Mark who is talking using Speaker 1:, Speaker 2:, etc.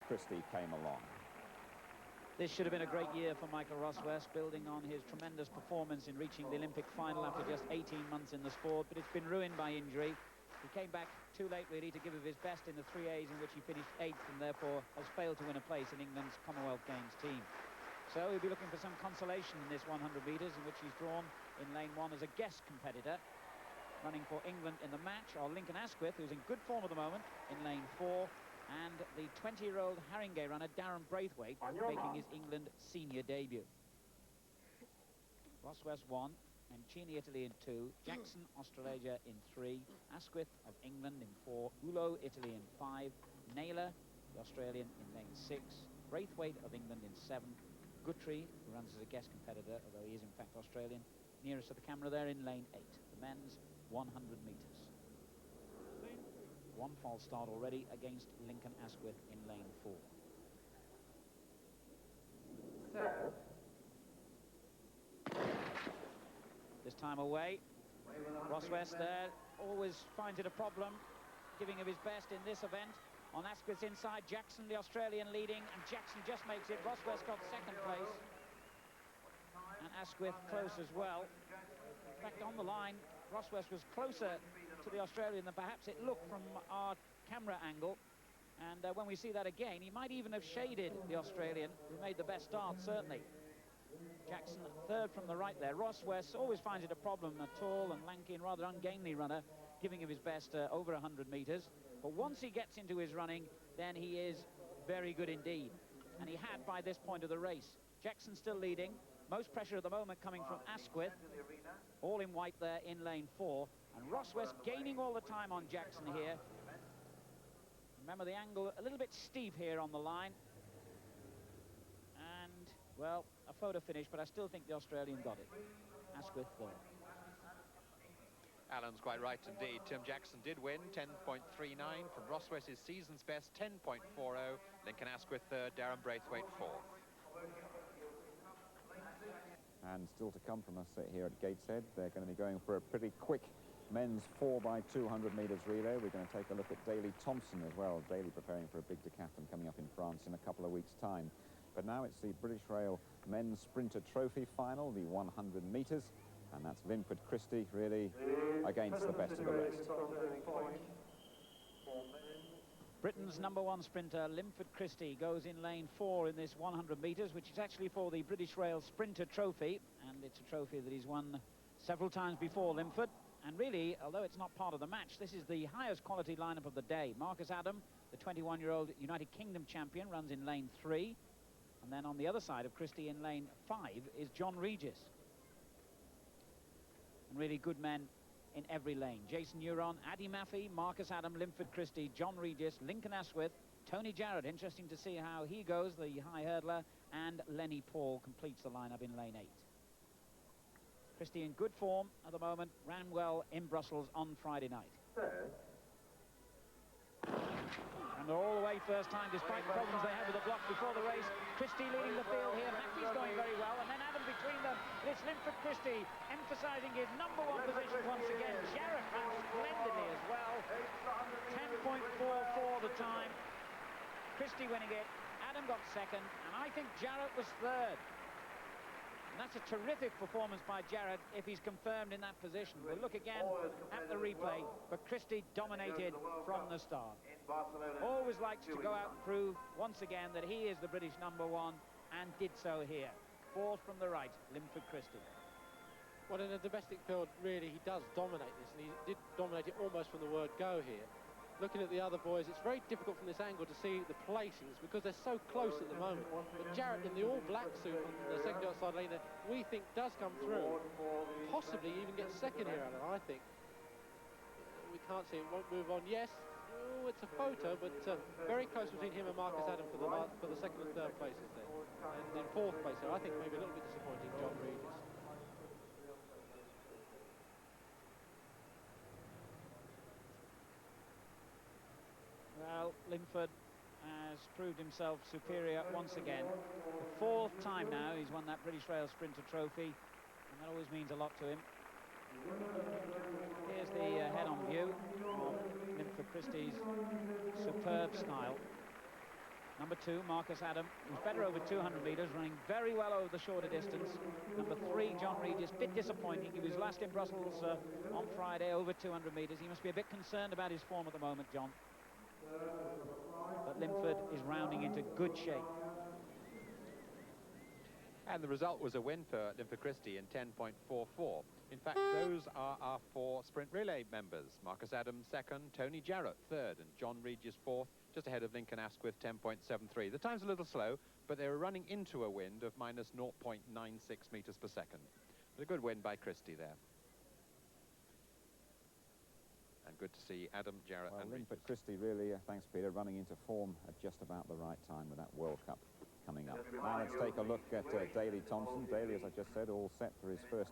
Speaker 1: Christie came along.
Speaker 2: This should have been a great year for Michael Roswest, building on his tremendous performance in reaching the Olympic final after just 18 months in the sport, but it's been ruined by injury. He came back too late, really, to give of his best in the 3As, in which he finished 8th, and therefore has failed to win a place in England's Commonwealth Games team. So he'll be looking for some consolation in this 100 metres, in which he's drawn in lane 1 as a guest competitor. Running for England in the match are Lincoln Asquith, who's in good form at the moment, in lane 4, and the 20-year-old Haringey runner Darren Braithwaite, making his England senior debut. Roswest 1, Mancini, Italy in 2, Jackson, Australasia in 3, Asquith of England in 4, Hulot, Italy in 5, Naylor, the Australian, in lane 6, Braithwaite of England in 7, Guthrie, who runs as a guest competitor, although he is in fact Australian, nearest to the camera there, in lane 8. The men's 100 metres. One false start already against Lincoln Asquith in lane 4.
Speaker 3: Third.
Speaker 2: This time away. Roswest there always finds it a problem, giving of his best in this event. On Asquith's inside, Jackson, the Australian, leading, and Jackson just makes it. Roswest got second place, and Asquith close as well. In fact, on the line, Roswest was closer to the Australian than perhaps it looked from our camera angle. And when we see that again, he might even have shaded the Australian, who made the best start, certainly. Jackson third from the right there. Roswest always finds it a problem, a tall and lanky and rather ungainly runner, giving of his best over 100 metres. But once he gets into his running, then he is very good indeed. And he had by this point of the race. Jackson still leading. Most pressure at the moment coming from Asquith. All in white there in lane 4. And Roswest gaining all the time on Jackson here. Remember the angle a little bit steep here on the line. And, well, a photo finish, but I still think the Australian got it. Asquith third.
Speaker 4: Alan's quite right indeed. Tim Jackson did win, 10.39 from Roswest's season's best, 10.40. Lincoln Asquith third, Darren Braithwaite fourth.
Speaker 1: And still to come from us here at Gateshead, they're going to be going for a pretty quick men's 4x200 metres relay. We're going to take a look at Daley Thompson as well. Daley preparing for a big decathlon coming up in France in a couple of weeks' time. But now it's the British Rail Men's Sprinter Trophy final, the 100 metres. And that's Linford Christie, really, against the best of the rest.
Speaker 2: Britain's #1 sprinter, Linford Christie, goes in lane 4 in this 100 metres, which is actually for the British Rail Sprinter Trophy. And it's a trophy that he's won several times before, Linford. And really, although it's not part of the match, this is the highest quality lineup of the day. Marcus Adam, the 21-year-old United Kingdom champion, runs in lane 3. And then on the other side of Christie in lane 5 is John Regis. And really good men in every lane. Jason Euron, Addy Maffey, Marcus Adam, Linford Christie, John Regis, Lincoln Asquith, Tony Jarrett. Interesting to see how he goes, the high hurdler, and Lenny Paul completes the lineup in lane 8. Christie in good form at the moment, ran well in Brussels on Friday night. And they're all the way first time, despite the problems they had with the block before the race. Christie leading the field here. Maffey's going very well, and then Adam between them. It's Linford Christie emphasising his #1 position once again. Jarrett ran splendidly as well. 10.44 the time. Christie winning it. Adam got second, and I think Jarrett was third. And that's a terrific performance by Jarrett if he's confirmed in that position. We'll look again at the replay, but Christie dominated from the start. Always likes to go out and prove once again that he is the British #1, and did so here. Fourth from the right, Linford Christie.
Speaker 5: Well, in a domestic field, really, he does dominate this, and he did dominate it almost from the word go here. Looking at the other boys, it's very difficult from this angle to see the placings because they're so close at the moment. But Jarrett in the all-black suit on the second outside lane there, we think does come through. Possibly even get second here, Alan, I think. We can't see it, won't move on. Yes, oh, it's a photo, but very close between him and Marcus Adam for the second and third places there. And in fourth place there, I think maybe a little bit disappointing, John Regis.
Speaker 2: Well, Linford has proved himself superior once again. The fourth time now he's won that British Rail Sprinter Trophy, and that always means a lot to him. Here's the head-on view of Linford Christie's superb style. Number 2, Marcus Adam, who's better over 200 metres, running very well over the shorter distance. Number 3, John Regis, bit disappointing. He was last in Brussels on Friday, over 200 metres. He must be a bit concerned about his form at the moment, John. But Linford is rounding into good shape.
Speaker 4: And the result was a win for Linford Christie in 10.44. In fact, those are our 4 sprint relay members. Marcus Adams second, Tony Jarrett third, and John Regis fourth, just ahead of Lincoln Asquith, 10.73. The time's a little slow, but they were running into a wind of minus 0.96 metres per second. But a good win by Christie there. And good to see Adam, Jarrett
Speaker 1: Well,
Speaker 4: and
Speaker 1: Linford
Speaker 4: Regis.
Speaker 1: Christie really, thanks Peter, running into form at just about the right time with that World Cup coming up. Now let's take a look at Daley Thompson. Daley, as I just said, all set for his first